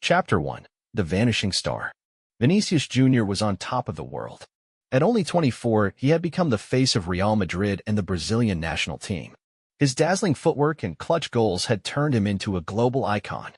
Chapter 1. The Vanishing Star. Vinícius Júnior was on top of the world. At only 24, he had become the face of Real Madrid and the Brazilian national team. His dazzling footwork and clutch goals had turned him into a global icon.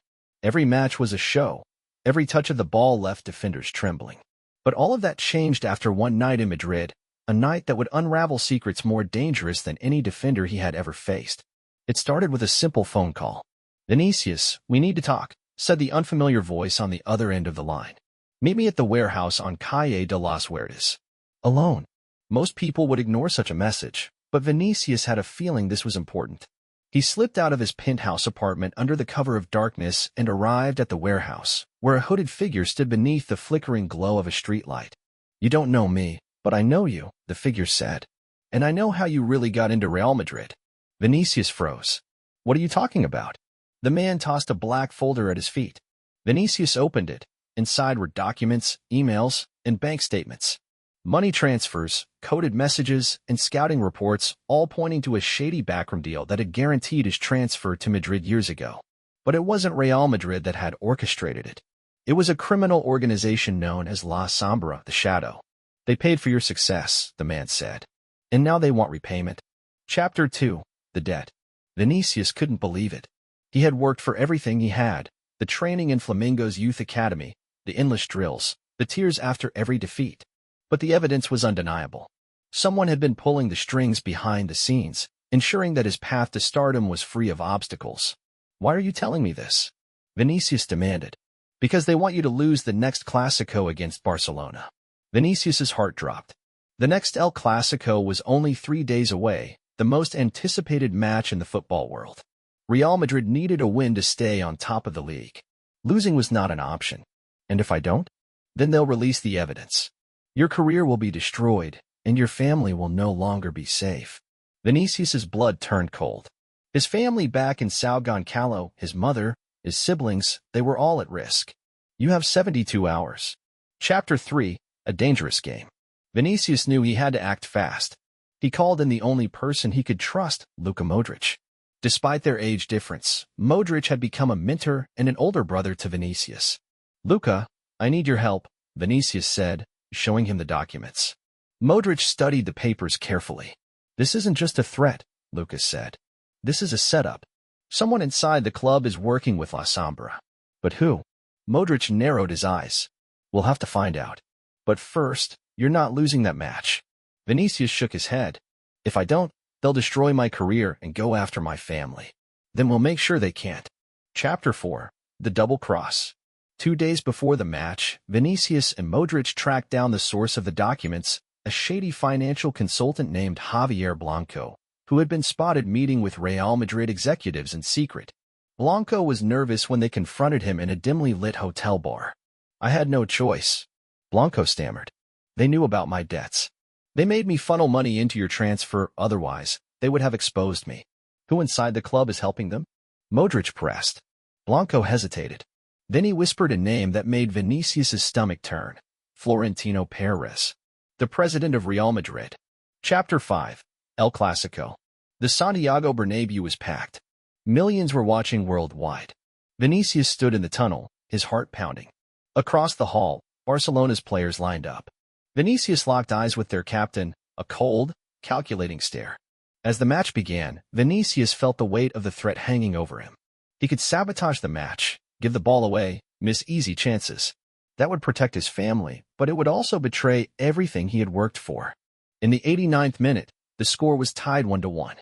Every match was a show. Every touch of the ball left defenders trembling. But all of that changed after one night in Madrid, a night that would unravel secrets more dangerous than any defender he had ever faced. It started with a simple phone call. "Vinícius, we need to talk," said the unfamiliar voice on the other end of the line. "Meet me at the warehouse on Calle de las Huertas." Alone. Most people would ignore such a message, but Vinícius had a feeling this was important. He slipped out of his penthouse apartment under the cover of darkness and arrived at the warehouse, where a hooded figure stood beneath the flickering glow of a streetlight. "You don't know me, but I know you," the figure said. "And I know how you really got into Real Madrid." Vinícius froze. "What are you talking about?" The man tossed a black folder at his feet. Vinícius opened it. Inside were documents, emails, and bank statements. Money transfers, coded messages, and scouting reports, all pointing to a shady backroom deal that had guaranteed his transfer to Madrid years ago. But it wasn't Real Madrid that had orchestrated it. It was a criminal organization known as La Sombra, the Shadow. "They paid for your success," the man said. "And now they want repayment." Chapter 2. The Debt. Vinícius couldn't believe it. He had worked for everything he had: the training in Flamengo's youth academy, the endless drills, the tears after every defeat. But the evidence was undeniable. Someone had been pulling the strings behind the scenes, ensuring that his path to stardom was free of obstacles. "Why are you telling me this?" Vinícius demanded. "Because they want you to lose the next Clásico against Barcelona." Vinícius's heart dropped. The next El Clásico was only 3 days away, the most anticipated match in the football world. Real Madrid needed a win to stay on top of the league. Losing was not an option. "And if I don't? Then they'll release the evidence. Your career will be destroyed, and your family will no longer be safe." Vinícius's blood turned cold. His family back in São Gonçalo, his mother, his siblings, they were all at risk. "You have 72 hours. Chapter 3. A Dangerous Game. Vinícius knew he had to act fast. He called in the only person he could trust, Luka Modric. Despite their age difference, Modric had become a mentor and an older brother to Vinícius. "Luka, I need your help," Vinícius said, showing him the documents. Modric studied the papers carefully. "This isn't just a threat," Luka said. "This is a setup. Someone inside the club is working with La Sombra." "But who?" Modric narrowed his eyes. "We'll have to find out. But first, you're not losing that match." Vinícius shook his head. "If I don't, they'll destroy my career and go after my family. Then we'll make sure they can't." Chapter 4. The Double Cross. 2 days before the match, Vinícius and Modric tracked down the source of the documents, a shady financial consultant named Javier Blanco, who had been spotted meeting with Real Madrid executives in secret. Blanco was nervous when they confronted him in a dimly lit hotel bar. "I had no choice," Blanco stammered. "They knew about my debts. They made me funnel money into your transfer, otherwise they would have exposed me." "Who inside the club is helping them?" Modric pressed. Blanco hesitated. Then he whispered a name that made Vinícius's stomach turn: Florentino Pérez, the president of Real Madrid. Chapter 5. El Clásico. The Santiago Bernabéu was packed. Millions were watching worldwide. Vinícius stood in the tunnel, his heart pounding. Across the hall, Barcelona's players lined up. Vinícius locked eyes with their captain, a cold, calculating stare. As the match began, Vinícius felt the weight of the threat hanging over him. He could sabotage the match, give the ball away, miss easy chances. That would protect his family, but it would also betray everything he had worked for. In the 89th minute, the score was tied 1-1.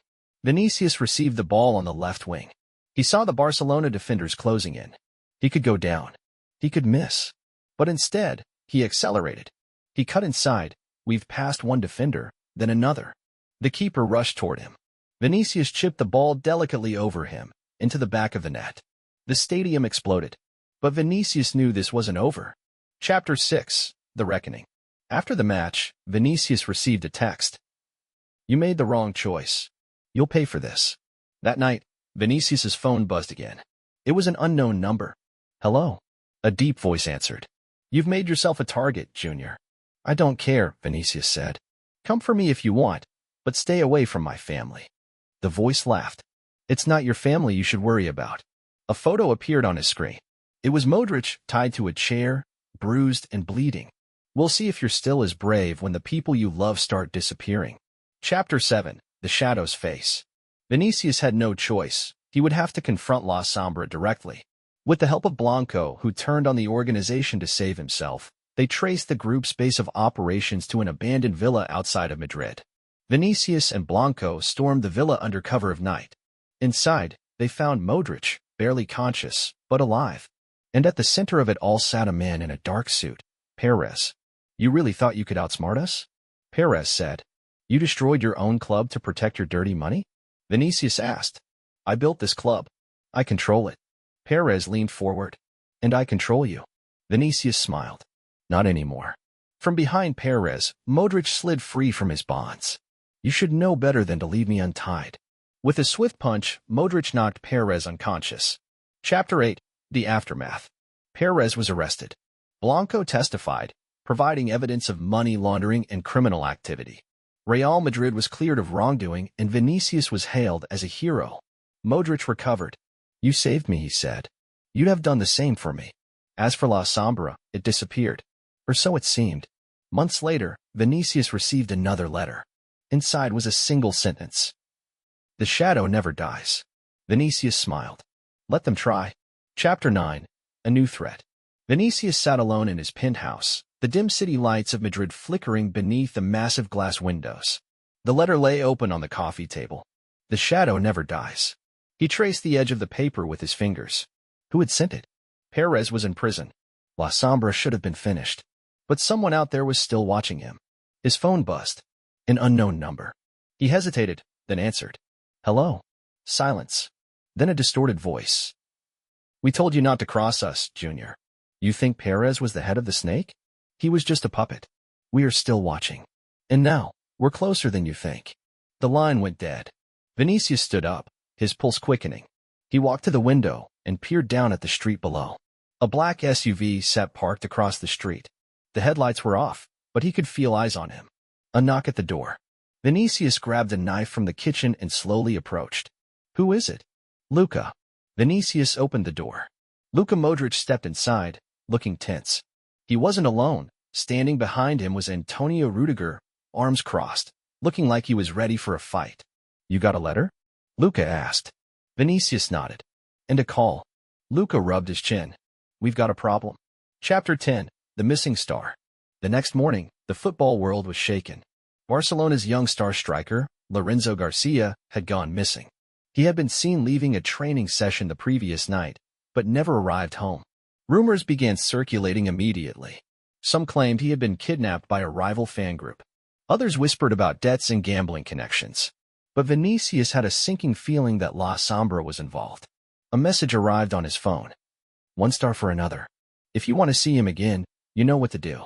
Vinícius received the ball on the left wing. He saw the Barcelona defenders closing in. He could go down. He could miss. But instead, he accelerated. He cut inside, weaved past one defender, then another. The keeper rushed toward him. Vinícius chipped the ball delicately over him, into the back of the net. The stadium exploded. But Vinícius knew this wasn't over. Chapter 6. The Reckoning. After the match, Vinícius received a text. "You made the wrong choice. You'll pay for this." That night, Vinícius's phone buzzed again. It was an unknown number. "Hello?" A deep voice answered. "You've made yourself a target, Junior." "I don't care," Vinícius said. "Come for me if you want, but stay away from my family." The voice laughed. "It's not your family you should worry about." A photo appeared on his screen. It was Modric, tied to a chair, bruised and bleeding. We'll see if you're still as brave when the people you love start disappearing. Chapter 7. The Shadow's Face. Vinícius had no choice. He would have to confront La Sombra directly. With the help of Blanco, who turned on the organization to save himself, they traced the group's base of operations to an abandoned villa outside of Madrid. Vinícius and Blanco stormed the villa under cover of night. Inside, they found Modric, barely conscious, but alive. And at the center of it all sat a man in a dark suit, Perez. You really thought you could outsmart us? Perez said. You destroyed your own club to protect your dirty money? Vinícius asked. I built this club. I control it. Perez leaned forward. And I control you. Vinícius smiled. Not anymore. From behind Perez, Modric slid free from his bonds. You should know better than to leave me untied. With a swift punch, Modric knocked Perez unconscious. Chapter 8. The Aftermath. Perez was arrested. Blanco testified, providing evidence of money laundering and criminal activity. Real Madrid was cleared of wrongdoing and Vinícius was hailed as a hero. Modric recovered. You saved me, he said. You'd have done the same for me. As for La Sombra, it disappeared. Or so it seemed. Months later, Vinícius received another letter. Inside was a single sentence. The shadow never dies. Vinícius smiled. Let them try. Chapter 9. A New Threat. Vinícius sat alone in his penthouse, the dim city lights of Madrid flickering beneath the massive glass windows. The letter lay open on the coffee table. The shadow never dies. He traced the edge of the paper with his fingers. Who had sent it? Perez was in prison. La Sombra should have been finished. But someone out there was still watching him. His phone buzzed. An unknown number. He hesitated, then answered. Hello. Silence. Then a distorted voice. We told you not to cross us, Junior. You think Perez was the head of the snake? He was just a puppet. We are still watching. And now, we're closer than you think. The line went dead. Vinícius stood up, his pulse quickening. He walked to the window and peered down at the street below. A black SUV sat parked across the street. The headlights were off, but he could feel eyes on him. A knock at the door. Vinícius grabbed a knife from the kitchen and slowly approached. Who is it? Luka. Vinícius opened the door. Luka Modric stepped inside, looking tense. He wasn't alone. Standing behind him was Antonio Rudiger, arms crossed, looking like he was ready for a fight. You got a letter? Luka asked. Vinícius nodded. And a call. Luka rubbed his chin. We've got a problem. Chapter 10. The Missing Star. The next morning, the football world was shaken. Barcelona's young star striker, Lorenzo Garcia, had gone missing. He had been seen leaving a training session the previous night, but never arrived home. Rumors began circulating immediately. Some claimed he had been kidnapped by a rival fan group. Others whispered about debts and gambling connections. But Vinícius had a sinking feeling that La Sombra was involved. A message arrived on his phone. One star for another. If you want to see him again, you know what to do.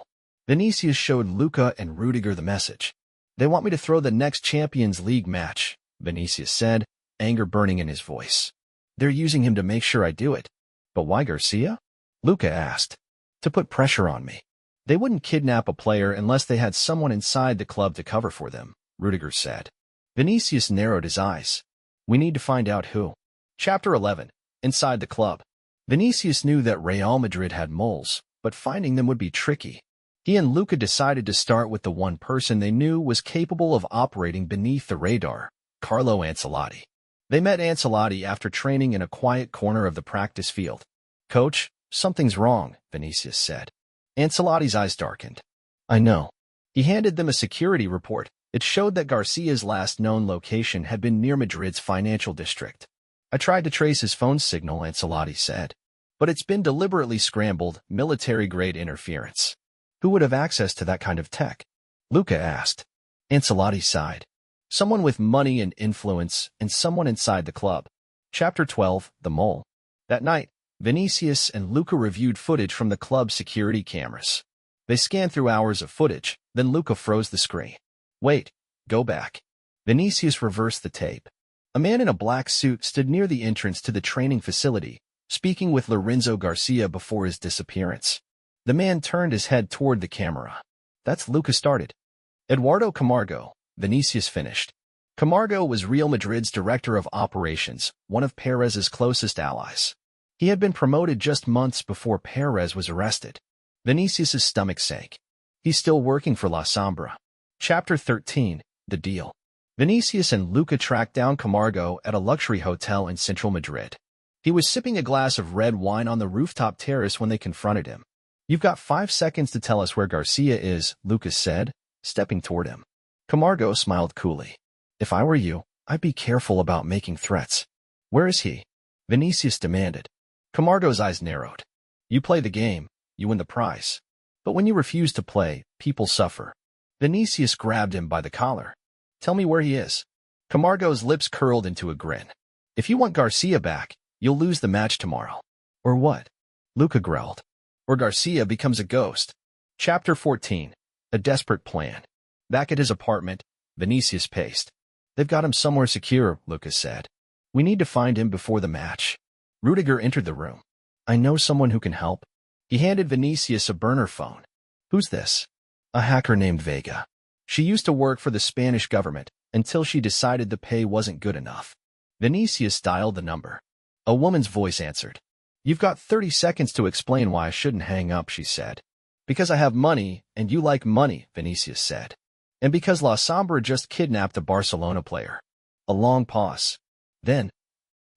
Vinícius showed Luka and Rudiger the message. They want me to throw the next Champions League match, Vinícius said, anger burning in his voice. They're using him to make sure I do it. But why Garcia? Luka asked. To put pressure on me. They wouldn't kidnap a player unless they had someone inside the club to cover for them, Rudiger said. Vinícius narrowed his eyes. We need to find out who. Chapter 11. Inside the club. Vinícius knew that Real Madrid had moles, but finding them would be tricky. He and Luka decided to start with the one person they knew was capable of operating beneath the radar, Carlo Ancelotti. They met Ancelotti after training in a quiet corner of the practice field. Coach, something's wrong, Vinícius said. Ancelotti's eyes darkened. I know. He handed them a security report. It showed that Garcia's last known location had been near Madrid's financial district. I tried to trace his phone signal, Ancelotti said. But it's been deliberately scrambled, military-grade interference. Who would have access to that kind of tech? Luka asked. Ancelotti sighed. Someone with money and influence, and someone inside the club. Chapter 12. The Mole. That night, Vinícius and Luka reviewed footage from the club's security cameras. They scanned through hours of footage, then Luka froze the screen. Wait, go back. Vinícius reversed the tape. A man in a black suit stood near the entrance to the training facility, speaking with Lorenzo Garcia before his disappearance. The man turned his head toward the camera. That's Luka started. Eduardo Camargo, Vinícius finished. Camargo was Real Madrid's director of operations, one of Perez's closest allies. He had been promoted just months before Perez was arrested. Vinícius's stomach sank. He's still working for La Sombra. Chapter 13, The Deal. Vinícius and Luca tracked down Camargo at a luxury hotel in central Madrid. He was sipping a glass of red wine on the rooftop terrace when they confronted him. "You've got 5 seconds to tell us where Garcia is," Lucas said, stepping toward him. Camargo smiled coolly. "If I were you, I'd be careful about making threats." "Where is he?" Vinícius demanded. Camargo's eyes narrowed. "You play the game, you win the prize. But when you refuse to play, people suffer." Vinícius grabbed him by the collar. "Tell me where he is." Camargo's lips curled into a grin. "If you want Garcia back, you'll lose the match tomorrow." "Or what?" Luca growled. "Or Garcia becomes a ghost." Chapter 14, A Desperate Plan. Back at his apartment, Vinícius paced. "They've got him somewhere secure," Lucas said. "We need to find him before the match." Rudiger entered the room. "I know someone who can help." He handed Vinícius a burner phone. "Who's this?" "A hacker named Vega. She used to work for the Spanish government until she decided the pay wasn't good enough." Vinícius dialed the number. A woman's voice answered. "You've got 30 seconds to explain why I shouldn't hang up," she said. "Because I have money, and you like money," Vinícius said. "And because La Sombra just kidnapped a Barcelona player." A long pause. Then,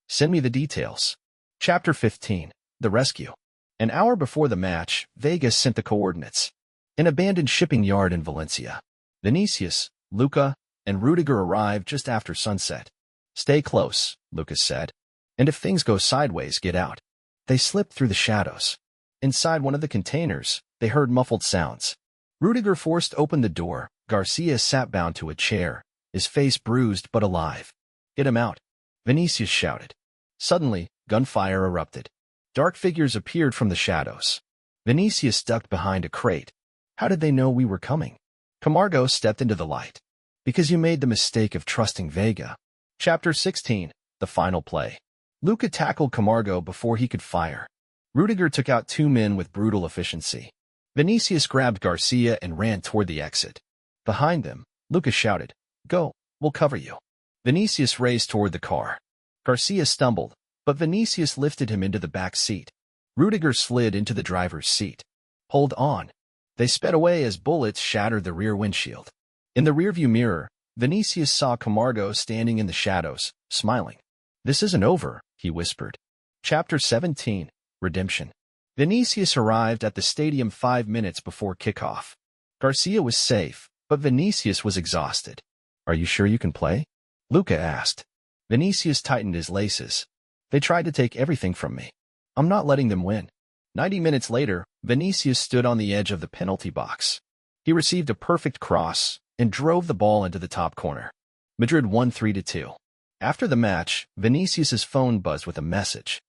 "Send me the details." Chapter 15, The Rescue. An hour before the match, Vega sent the coordinates. An abandoned shipping yard in Valencia. Vinícius, Luca, and Rudiger arrived just after sunset. "Stay close," Lucas said. "And if things go sideways, get out." They slipped through the shadows. Inside one of the containers, they heard muffled sounds. Rudiger forced open the door. Garcia sat bound to a chair, his face bruised but alive. "Get him out," Vinícius shouted. Suddenly, gunfire erupted. Dark figures appeared from the shadows. Vinícius ducked behind a crate. "How did they know we were coming?" Camargo stepped into the light. "Because you made the mistake of trusting Vega." Chapter 16, The Final Play. Luca tackled Camargo before he could fire. Rudiger took out 2 men with brutal efficiency. Vinícius grabbed Garcia and ran toward the exit. Behind them, Luca shouted, "Go, we'll cover you." Vinícius raced toward the car. Garcia stumbled, but Vinícius lifted him into the back seat. Rudiger slid into the driver's seat. "Hold on." They sped away as bullets shattered the rear windshield. In the rearview mirror, Vinícius saw Camargo standing in the shadows, smiling. "This isn't over," he whispered. Chapter 17, Redemption. Vinícius arrived at the stadium 5 minutes before kickoff. Garcia was safe, but Vinícius was exhausted. "Are you sure you can play?" Luca asked. Vinícius tightened his laces. "They tried to take everything from me. I'm not letting them win." 90 minutes later, Vinícius stood on the edge of the penalty box. He received a perfect cross and drove the ball into the top corner. Madrid won 3-2. After the match, Vinícius's phone buzzed with a message.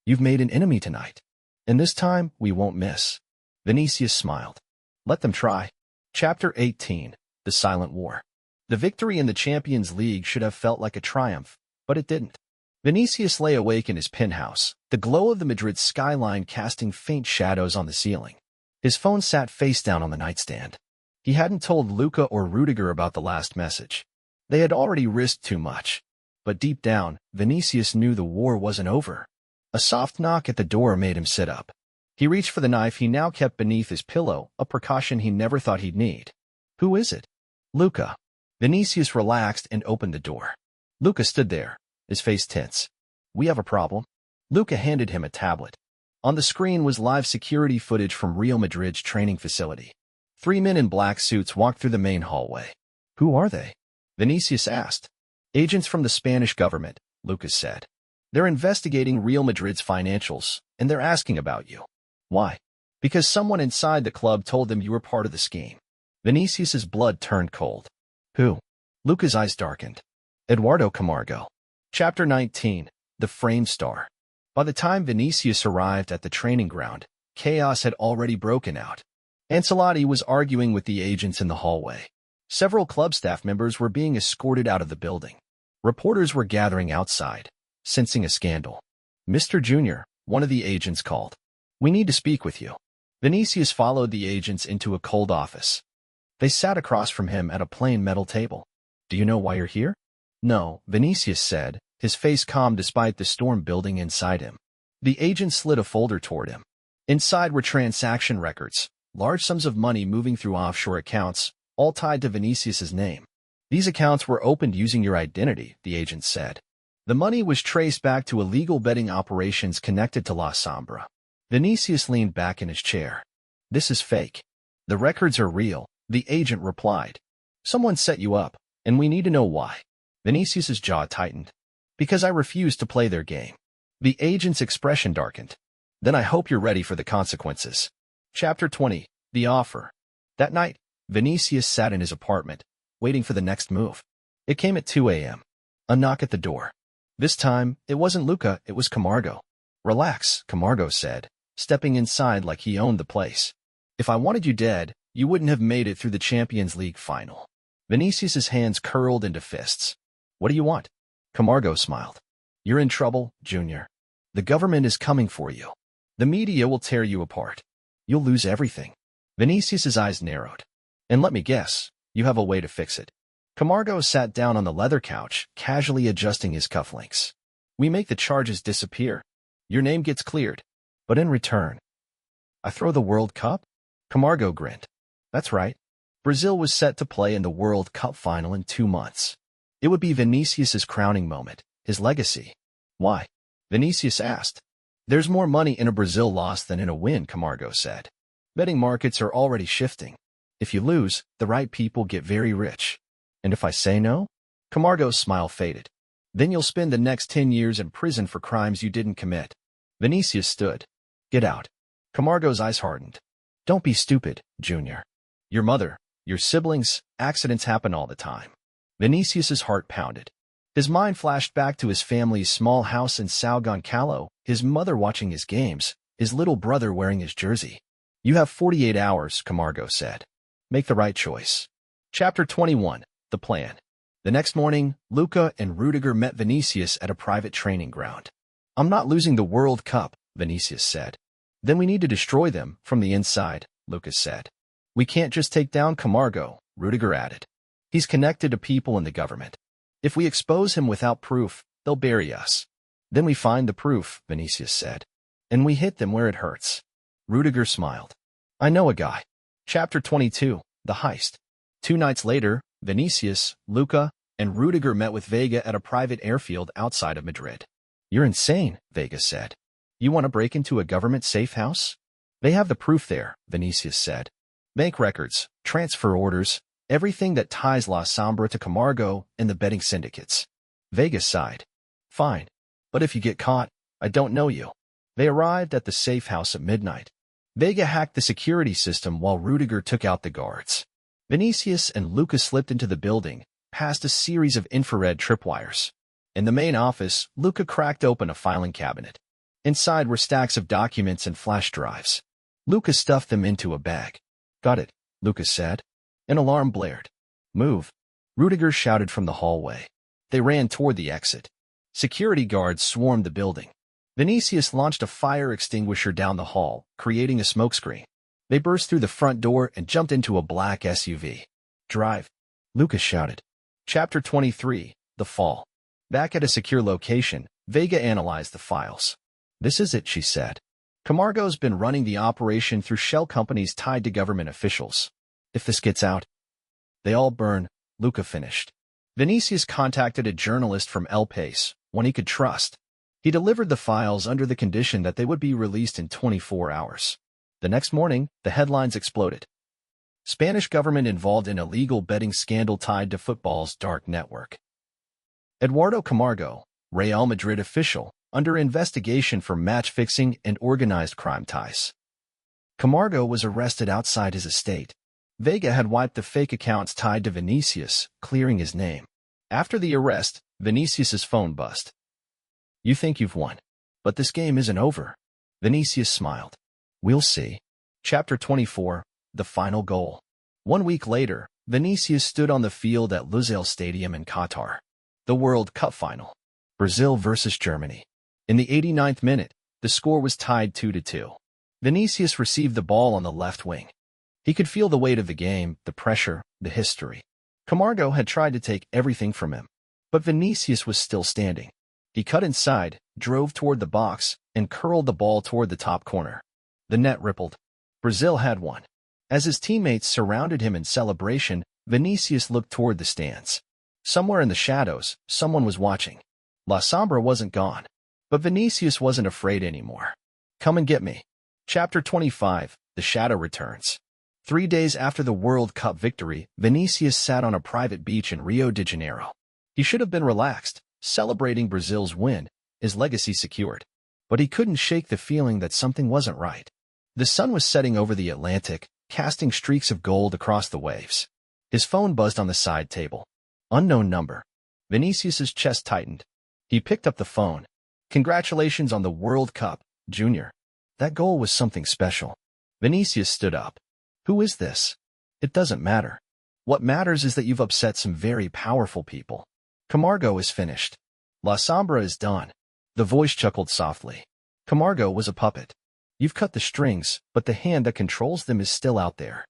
"You've made an enemy tonight. And this time, we won't miss." Vinícius smiled. "Let them try." Chapter 18, The Silent War. The victory in the Champions League should have felt like a triumph, but it didn't. Vinícius lay awake in his penthouse, the glow of the Madrid skyline casting faint shadows on the ceiling. His phone sat face down on the nightstand. He hadn't told Luca or Rudiger about the last message. They had already risked too much. But deep down, Vinícius knew the war wasn't over. A soft knock at the door made him sit up. He reached for the knife he now kept beneath his pillow, a precaution he never thought he'd need. "Who is it?" "Luca." Vinícius relaxed and opened the door. Luca stood there, his face tense. "We have a problem." Luca handed him a tablet. On the screen was live security footage from Real Madrid's training facility. 3 men in black suits walked through the main hallway. "Who are they?" Vinícius asked. "Agents from the Spanish government," Lucas said. "They're investigating Real Madrid's financials, and they're asking about you." "Why?" "Because someone inside the club told them you were part of the scheme." Vinícius's blood turned cold. "Who?" Luca's eyes darkened. "Eduardo Camargo." Chapter 19, The Frame Star. By the time Vinícius arrived at the training ground, chaos had already broken out. Ancelotti was arguing with the agents in the hallway. Several club staff members were being escorted out of the building. Reporters were gathering outside, sensing a scandal. "Mr. Júnior," one of the agents called. "We need to speak with you." Vinícius followed the agents into a cold office. They sat across from him at a plain metal table. "Do you know why you're here?" "No," Vinícius said, his face calm despite the storm building inside him. The agent slid a folder toward him. Inside were transaction records, large sums of money moving through offshore accounts, all tied to Vinícius's name. These accounts were opened using your identity, the agent said. The money was traced back to illegal betting operations connected to La Sombra. Vinícius leaned back in his chair. This is fake. The records are real, the agent replied. Someone set you up, and we need to know why. Vinícius's jaw tightened. Because I refused to play their game. The agent's expression darkened. Then I hope you're ready for the consequences. Chapter 20. The Offer. That night, Vinícius sat in his apartment, waiting for the next move. It came at 2 a.m. A knock at the door. This time, it wasn't Luca, it was Camargo. Relax, Camargo said, stepping inside like he owned the place. If I wanted you dead, you wouldn't have made it through the Champions League final. Vinícius's hands curled into fists. What do you want? Camargo smiled. You're in trouble, Junior. The government is coming for you. The media will tear you apart. You'll lose everything. Vinícius's eyes narrowed. And let me guess, you have a way to fix it. Camargo sat down on the leather couch, casually adjusting his cufflinks. We make the charges disappear. Your name gets cleared. But in return, I throw the World Cup? Camargo grinned. That's right. Brazil was set to play in the World Cup final in 2 months. It would be Vinícius's crowning moment, his legacy. Why? Vinícius asked. There's more money in a Brazil loss than in a win, Camargo said. Betting markets are already shifting. If you lose, the right people get very rich. And if I say no? Camargo's smile faded. Then you'll spend the next 10 years in prison for crimes you didn't commit. Vinícius stood. Get out. Camargo's eyes hardened. Don't be stupid, Junior. Your mother, your siblings, accidents happen all the time. Vinícius's heart pounded. His mind flashed back to his family's small house in São Gonçalo, his mother watching his games, his little brother wearing his jersey. You have 48 hours, Camargo said. Make the right choice. Chapter 21. The Plan. The next morning, Luca and Rudiger met Vinícius at a private training ground. I'm not losing the World Cup, Vinícius said. Then we need to destroy them from the inside, Luca said. We can't just take down Camargo, Rudiger added. He's connected to people in the government. If we expose him without proof, they'll bury us. Then we find the proof, Vinícius said. And we hit them where it hurts. Rudiger smiled. I know a guy. Chapter 22. The Heist. 2 nights later, Vinícius, Luca, and Rudiger met with Vega at a private airfield outside of Madrid. You're insane, Vega said. You want to break into a government safe house? They have the proof there, Vinícius said. Bank records, transfer orders, everything that ties La Sombra to Camargo and the betting syndicates. Vega sighed. Fine. But if you get caught, I don't know you. They arrived at the safe house at midnight. Vega hacked the security system while Rudiger took out the guards. Vinícius and Luca slipped into the building, past a series of infrared tripwires. In the main office, Luca cracked open a filing cabinet. Inside were stacks of documents and flash drives. Luca stuffed them into a bag. Got it, Luca said. An alarm blared. Move. Rudiger shouted from the hallway. They ran toward the exit. Security guards swarmed the building. Vinícius launched a fire extinguisher down the hall, creating a smokescreen. They burst through the front door and jumped into a black SUV. Drive. Luca shouted. Chapter 23. The Fall. Back at a secure location, Vega analyzed the files. This is it, she said. Camargo's been running the operation through shell companies tied to government officials. If this gets out, they all burn, Luca finished. Vinícius contacted a journalist from El País, one he could trust. He delivered the files under the condition that they would be released in 24 hours. The next morning, the headlines exploded. Spanish government involved in illegal betting scandal tied to football's dark network. Eduardo Camargo, Real Madrid official, under investigation for match-fixing and organized crime ties. Camargo was arrested outside his estate. Vega had wiped the fake accounts tied to Vinícius, clearing his name. After the arrest, Vinícius's phone buzzed. You think you've won. But this game isn't over. Vinícius smiled. We'll see. Chapter 24. The Final Goal. 1 week later, Vinícius stood on the field at Lusail Stadium in Qatar. The World Cup final. Brazil versus Germany. In the 89th minute, the score was tied 2-2. Vinícius received the ball on the left wing. He could feel the weight of the game, the pressure, the history. Camargo had tried to take everything from him. But Vinícius was still standing. He cut inside, drove toward the box, and curled the ball toward the top corner. The net rippled. Brazil had won. As his teammates surrounded him in celebration, Vinícius looked toward the stands. Somewhere in the shadows, someone was watching. La Sombra wasn't gone. But Vinícius wasn't afraid anymore. Come and get me. Chapter 25, The Shadow Returns. 3 days after the World Cup victory, Vinícius sat on a private beach in Rio de Janeiro. He should have been relaxed, celebrating Brazil's win, his legacy secured. But he couldn't shake the feeling that something wasn't right. The sun was setting over the Atlantic, casting streaks of gold across the waves. His phone buzzed on the side table. Unknown number. Vinícius's chest tightened. He picked up the phone. Congratulations on the World Cup, Junior. That goal was something special. Vinícius stood up. Who is this? It doesn't matter. What matters is that you've upset some very powerful people. Camargo is finished. La Sombra is done. The voice chuckled softly. Camargo was a puppet. You've cut the strings, but the hand that controls them is still out there.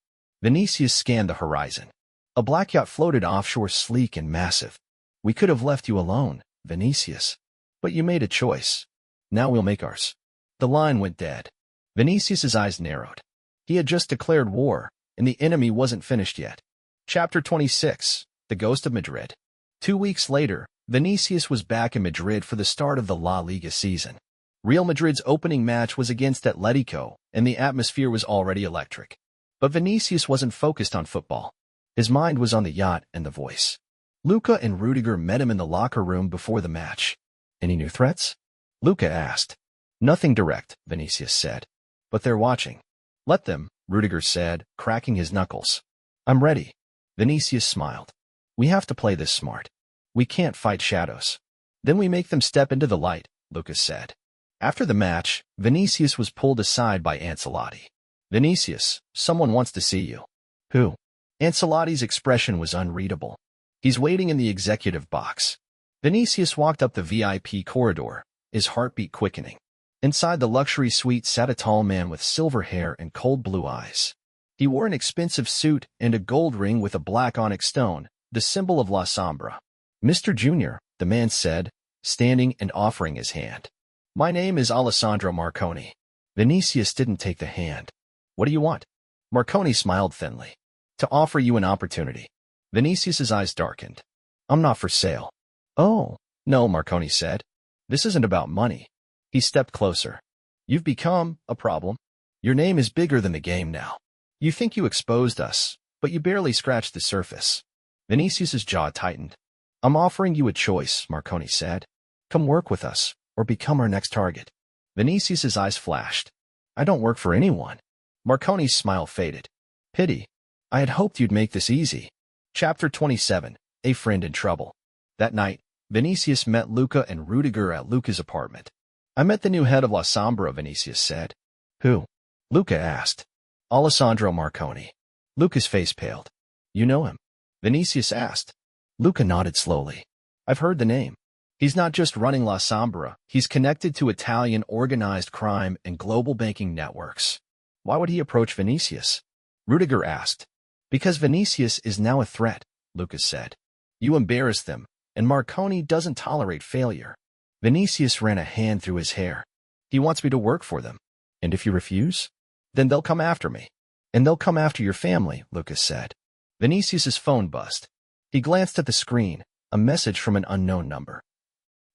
Vinícius scanned the horizon. A black yacht floated offshore, sleek and massive. We could have left you alone, Vinícius. But you made a choice. Now we'll make ours. The line went dead. Vinícius's eyes narrowed. He had just declared war, and the enemy wasn't finished yet. Chapter 26, The Ghost of Madrid. 2 weeks later, Vinícius was back in Madrid for the start of the La Liga season. Real Madrid's opening match was against Atletico, and the atmosphere was already electric. But Vinícius wasn't focused on football. His mind was on the yacht and the voice. Luka and Rudiger met him in the locker room before the match. Any new threats? Luka asked. Nothing direct, Vinícius said. But they're watching. Let them, Rudiger said, cracking his knuckles. I'm ready. Vinícius smiled. We have to play this smart. We can't fight shadows. Then we make them step into the light, Lucas said. After the match, Vinícius was pulled aside by Ancelotti. Vinícius, someone wants to see you. Who? Ancelotti's expression was unreadable. He's waiting in the executive box. Vinícius walked up the VIP corridor, his heartbeat quickening. Inside the luxury suite sat a tall man with silver hair and cold blue eyes. He wore an expensive suit and a gold ring with a black onyx stone, the symbol of La Sombra. Mr. Junior, the man said, standing and offering his hand. My name is Alessandro Marconi. Vinícius didn't take the hand. What do you want? Marconi smiled thinly. To offer you an opportunity. Vinícius's eyes darkened. I'm not for sale. Oh, no, Marconi said. This isn't about money. He stepped closer. You've become a problem. Your name is bigger than the game now. You think you exposed us, but you barely scratched the surface. Vinícius's jaw tightened. I'm offering you a choice, Marconi said. Come work with us, or become our next target. Vinícius's eyes flashed. I don't work for anyone. Marconi's smile faded. Pity. I had hoped you'd make this easy. Chapter 27, A Friend in Trouble. That night, Vinícius met Luka and Rudiger at Luka's apartment. I met the new head of La Sombra, Vinícius said. Who? Luka asked. Alessandro Marconi. Luka's face paled. You know him? Vinícius asked. Luka nodded slowly. I've heard the name. He's not just running La Sombra, he's connected to Italian organized crime and global banking networks. Why would he approach Vinícius? Rudiger asked. Because Vinícius is now a threat, Lucas said. You embarrassed them, and Marconi doesn't tolerate failure. Vinícius ran a hand through his hair. He wants me to work for them. And if you refuse? Then they'll come after me. And they'll come after your family, Lucas said. Vinícius's phone buzzed. He glanced at the screen, a message from an unknown number.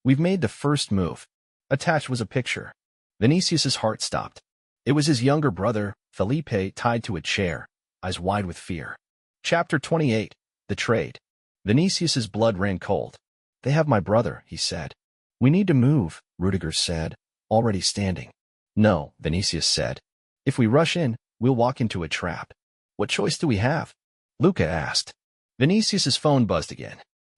We've made the first move. Attached was a picture. Vinícius's heart stopped. It was his younger brother, Felipe, tied to a chair, eyes wide with fear. Chapter 28, The Trade. Vinícius's blood ran cold. They have my brother, he said. We need to move, Rudiger said, already standing. No, Vinícius said. If we rush in, we'll walk into a trap. What choice do we have? Luka asked. Vinícius's phone buzzed again.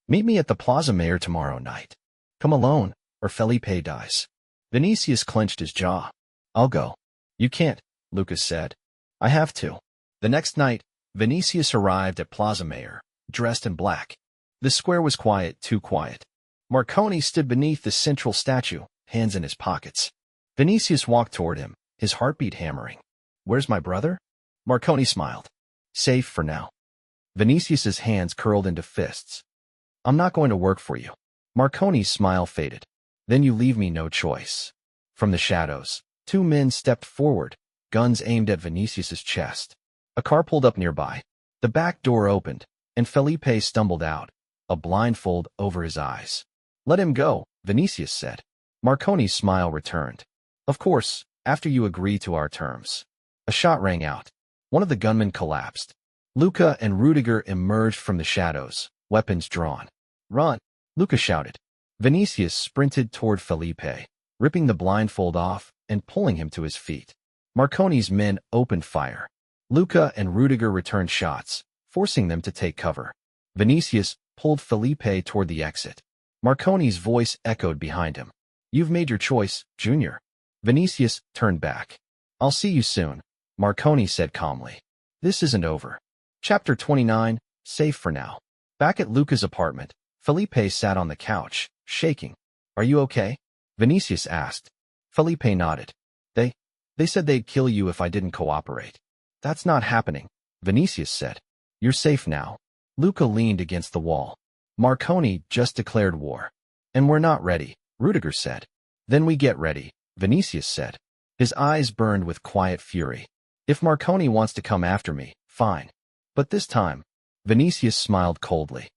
Meet me at the Plaza Mayor tomorrow night. Come alone, or Felipe dies. Vinícius clenched his jaw. I'll go. You can't, Lucas said. I have to. The next night, Vinícius arrived at Plaza Mayor, dressed in black. The square was quiet, too quiet. Marconi stood beneath the central statue, hands in his pockets. Vinícius walked toward him, his heartbeat hammering. Where's my brother? Marconi smiled. Safe for now. Vinícius's hands curled into fists. I'm not going to work for you. Marconi's smile faded. Then you leave me no choice. From the shadows, two men stepped forward, guns aimed at Vinícius's chest. A car pulled up nearby. The back door opened, and Felipe stumbled out, a blindfold over his eyes. Let him go, Vinícius said. Marconi's smile returned. Of course, after you agree to our terms. A shot rang out. One of the gunmen collapsed. Luca and Rudiger emerged from the shadows, weapons drawn. Run! Luca shouted. Vinícius sprinted toward Felipe, ripping the blindfold off and pulling him to his feet. Marconi's men opened fire. Luca and Rudiger returned shots, forcing them to take cover. Vinícius pulled Felipe toward the exit. Marconi's voice echoed behind him. You've made your choice, Junior. Vinícius turned back. I'll see you soon, Marconi said calmly. This isn't over. Chapter 29, safe for now. Back at Luca's apartment, Felipe sat on the couch, shaking. Are you okay? Vinícius asked. Felipe nodded. They said they'd kill you if I didn't cooperate. That's not happening, Vinícius said. You're safe now. Luca leaned against the wall. Marconi just declared war. And we're not ready, Rudiger said. Then we get ready, Vinícius said. His eyes burned with quiet fury. If Marconi wants to come after me, fine. But this time, Vinícius smiled coldly.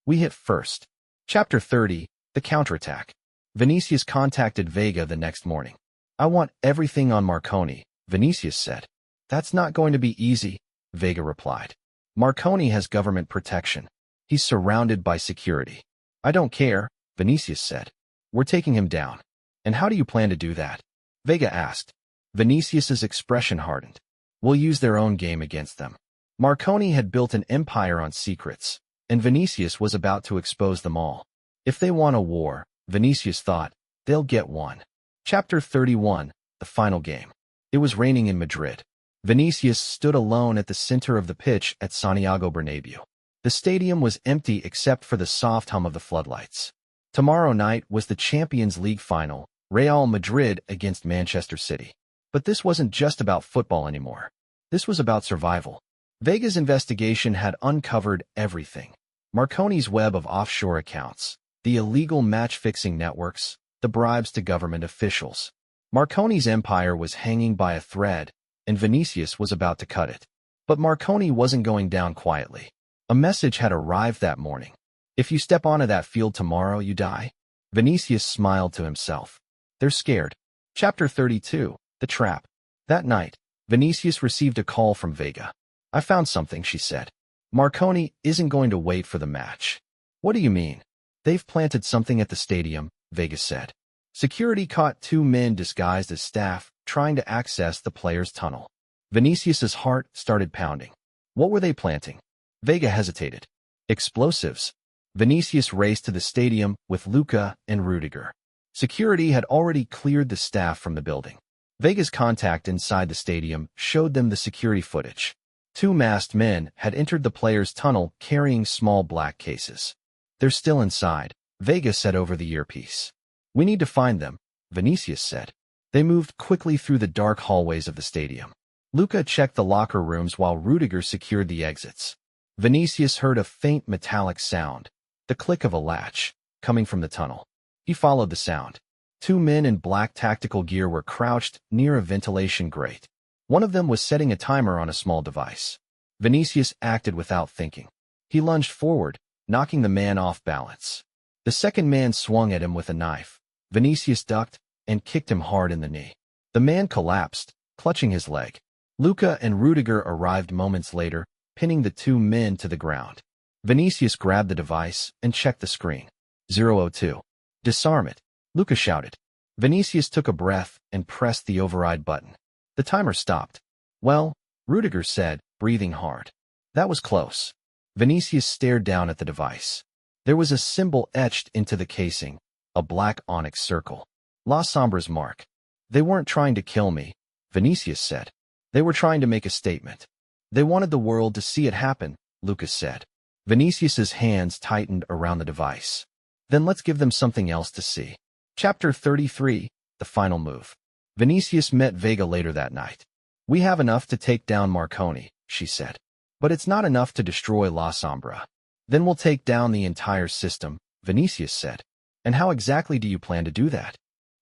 We hit first. Chapter 30, the counterattack. Vinícius contacted Vega the next morning. I want everything on Marconi, Vinícius said. That's not going to be easy, Vega replied. Marconi has government protection. He's surrounded by security. I don't care, Vinícius said. We're taking him down. And how do you plan to do that? Vega asked. Vinícius's expression hardened. We'll use their own game against them. Marconi had built an empire on secrets, and Vinícius was about to expose them all. If they want a war, Vinícius thought, they'll get one. Chapter 31, the final game. It was raining in Madrid. Vinícius stood alone at the center of the pitch at Santiago Bernabéu. The stadium was empty except for the soft hum of the floodlights. Tomorrow night was the Champions League final, Real Madrid against Manchester City. But this wasn't just about football anymore. This was about survival. Vega's investigation had uncovered everything. Marconi's web of offshore accounts, the illegal match-fixing networks, the bribes to government officials. Marconi's empire was hanging by a thread, and Vinícius was about to cut it. But Marconi wasn't going down quietly. A message had arrived that morning. If you step onto that field tomorrow, you die. Vinícius smiled to himself. They're scared. Chapter 32, the trap. That night, Vinícius received a call from Vega. I found something, she said. Marconi isn't going to wait for the match. What do you mean? They've planted something at the stadium, Vega said. Security caught two men disguised as staff trying to access the players' tunnel. Vinícius's heart started pounding. What were they planting? Vega hesitated. Explosives. Vinícius raced to the stadium with Luca and Rudiger. Security had already cleared the staff from the building. Vega's contact inside the stadium showed them the security footage. Two masked men had entered the players' tunnel carrying small black cases. They're still inside, Vega said over the earpiece. We need to find them, Vinícius said. They moved quickly through the dark hallways of the stadium. Luca checked the locker rooms while Rudiger secured the exits. Vinícius heard a faint metallic sound, the click of a latch, coming from the tunnel. He followed the sound. Two men in black tactical gear were crouched near a ventilation grate. One of them was setting a timer on a small device. Vinícius acted without thinking. He lunged forward, knocking the man off balance. The second man swung at him with a knife. Vinícius ducked and kicked him hard in the knee. The man collapsed, clutching his leg. Luca and Rudiger arrived moments later, pinning the two men to the ground. Vinícius grabbed the device and checked the screen. 002. Disarm it, Luca shouted. Vinícius took a breath and pressed the override button. The timer stopped. Well, Rudiger said, breathing hard. That was close. Vinícius stared down at the device. There was a symbol etched into the casing, a black onyx circle. La Sombra's mark. They weren't trying to kill me, Vinícius said. They were trying to make a statement. They wanted the world to see it happen, Lucas said. Vinícius's hands tightened around the device. Then let's give them something else to see. Chapter 33, the final move. Vinícius met Vega later that night. We have enough to take down Marconi, she said. But it's not enough to destroy La Sombra. Then we'll take down the entire system, Vinícius said. And how exactly do you plan to do that?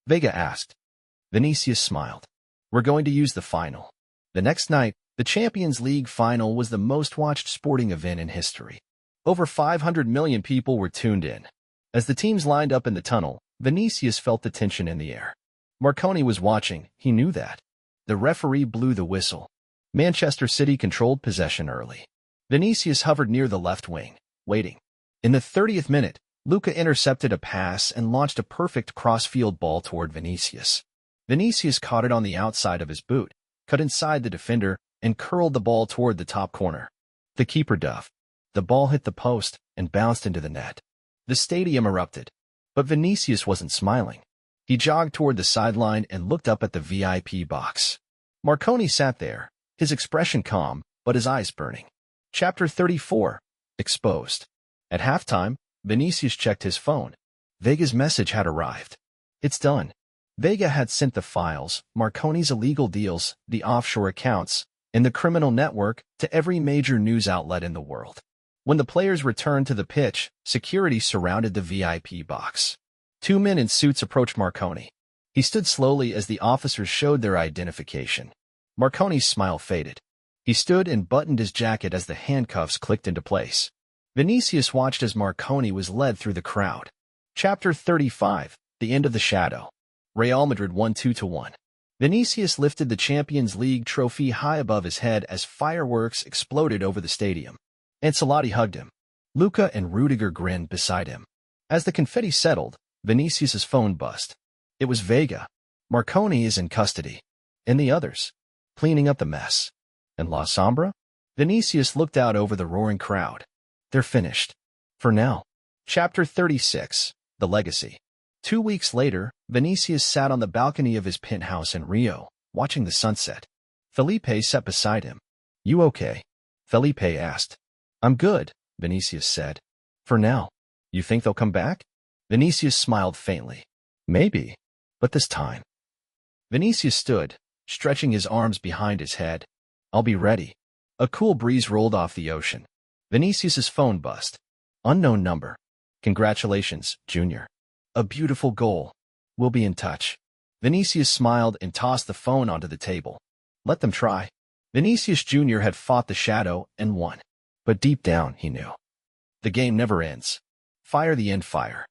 Vega asked. Vinícius smiled. We're going to use the final. The next night, the Champions League final was the most-watched sporting event in history. Over 500 million people were tuned in. As the teams lined up in the tunnel, Vinícius felt the tension in the air. Marconi was watching, he knew that. The referee blew the whistle. Manchester City controlled possession early. Vinícius hovered near the left wing, waiting. In the 30th minute, Luka intercepted a pass and launched a perfect cross-field ball toward Vinícius. Vinícius caught it on the outside of his boot, cut inside the defender, and curled the ball toward the top corner. The keeper dove. The ball hit the post and bounced into the net. The stadium erupted. But Vinícius wasn't smiling. He jogged toward the sideline and looked up at the VIP box. Marconi sat there, his expression calm, but his eyes burning. Chapter 34. Exposed. At halftime, Vinícius checked his phone. Vega's message had arrived. It's done. Vega had sent the files, Marconi's illegal deals, the offshore accounts, and the criminal network to every major news outlet in the world. When the players returned to the pitch, security surrounded the VIP box. Two men in suits approached Marconi. He stood slowly as the officers showed their identification. Marconi's smile faded. He stood and buttoned his jacket as the handcuffs clicked into place. Vinícius watched as Marconi was led through the crowd. Chapter 35. The End of the Shadow. Real Madrid won 2-1. Vinícius lifted the Champions League trophy high above his head as fireworks exploded over the stadium. Ancelotti hugged him. Luka and Rudiger grinned beside him. As the confetti settled, Vinícius's phone buzzed. It was Vega. Marconi is in custody. And the others? Cleaning up the mess. And La Sombra? Vinícius looked out over the roaring crowd. They're finished. For now. Chapter 36. The Legacy. 2 weeks later, Vinícius sat on the balcony of his penthouse in Rio, watching the sunset. Felipe sat beside him. You okay? Felipe asked. I'm good, Vinícius said. For now. You think they'll come back? Vinícius smiled faintly. Maybe. But this time. Vinícius stood, stretching his arms behind his head. I'll be ready. A cool breeze rolled off the ocean. Vinícius's phone buzzed. Unknown number. Congratulations, Junior. A beautiful goal. We'll be in touch. Vinícius smiled and tossed the phone onto the table. Let them try. Vinícius Júnior had fought the shadow and won. But deep down, he knew. The game never ends. Fire the end fire.